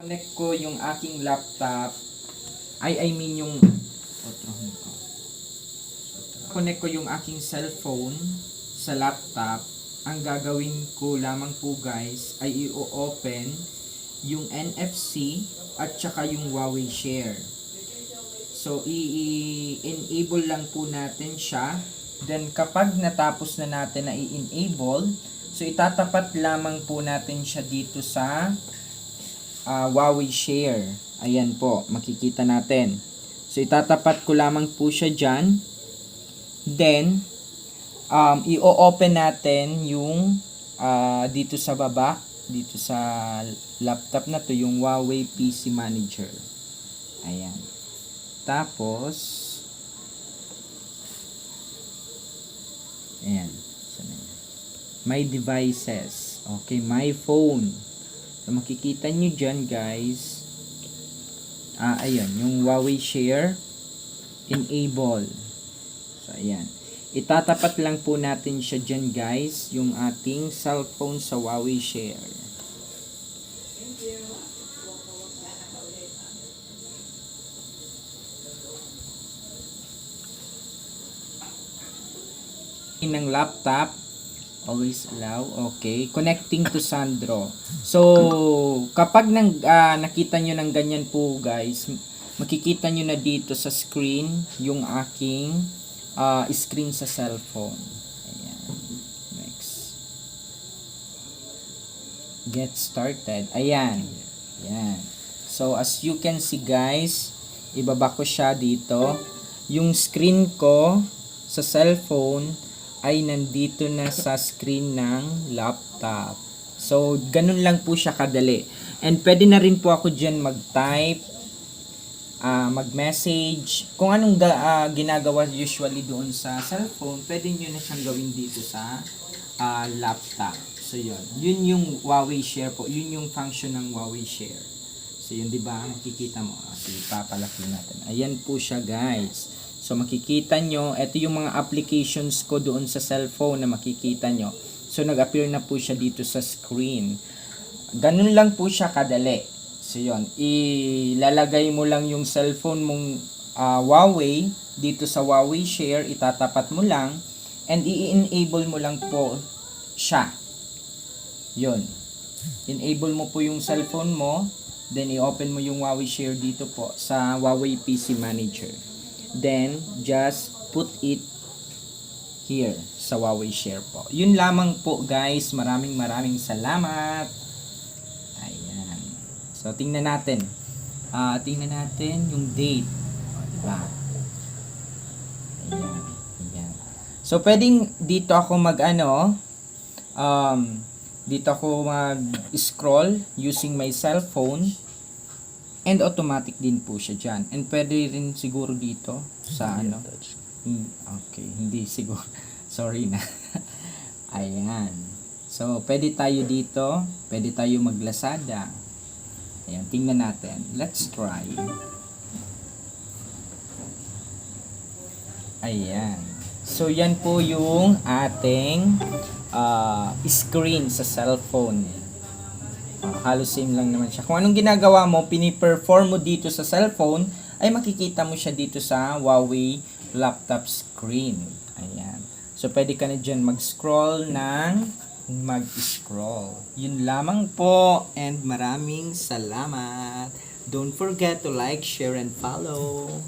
Connect ko yung aking laptop. I mean yung connect ko yung aking cellphone sa laptop. Ang gagawin ko lamang po guys ay i-open yung NFC at saka yung Huawei Share. So i-enable lang po natin siya. Then kapag natapos na natin na i-enable, so itatapat lamang po natin siya dito sa Huawei Share. Ayan po, makikita natin. So itatapat ko lamang po siya dyan. Then i-open natin yung dito sa baba, dito sa laptop na to, yung Huawei PC Manager. Ayan. Tapos ayan, my devices. Okay, my phone. So makikita nyo dyan guys, ayan, yung Huawei Share enable. So ayan, itatapat lang po natin siya dyan guys, yung ating cellphone sa Huawei Share. Ng laptop, always allow. Okay, connecting to Sandro. So kapag nakita nyo ng ganyan po guys, makikita nyo na dito sa screen yung aking screen sa cellphone. Ayan. Next, get started. Ayan. Ayan. So as you can see guys, ibaba ko siya dito. Yung screen ko sa cellphone ay nandito na sa screen ng laptop. So, ganun lang po siya kadali. And pwede na rin po ako dyan mag-type, mag-message. Kung anong ginagawa usually doon sa cellphone, pwede nyo na siyang gawin dito sa laptop. So, yun. Yun yung Huawei Share po. Yun yung function ng Huawei Share. So, yun, di ba? Makikita mo. Sige, papalaki natin. Ayan po siya, guys. So makikita nyo, ito yung mga applications ko doon sa cellphone na makikita nyo. So nag-appear na po siya dito sa screen. Ganun lang po siya kadali. So yun, ilalagay mo lang yung cellphone mong Huawei dito sa Huawei Share, itatapat mo lang, and i-enable mo lang po siya. Yun. Enable mo po yung cellphone mo, then i-open mo yung Huawei Share dito po sa Huawei PC Manager. Then, just put it here sa Huawei Share po. Yun lamang po guys. Maraming salamat. Ayan. So, tingnan natin. Tingnan natin yung date. Diba? Ayan. Ayan. So, pwedeng dito ako dito ako mag-scroll using my cellphone. And automatic din po siya dyan. And pwede rin siguro dito sa okay, hindi siguro. Sorry na. Ayan. So, pwede tayo dito. Pwede tayo mag-Lazada. Ayan, tingnan natin. Let's try. Ayan. So, yan po yung ating screen sa cellphone. Halos same lang naman siya. Kung anong ginagawa mo, pini-perform mo dito sa cellphone, ay makikita mo siya dito sa Huawei laptop screen. Ayan. So, pwede ka na dyan mag-scroll ng mag-scroll. Yun lamang po, and maraming salamat. Don't forget to like, share, and follow.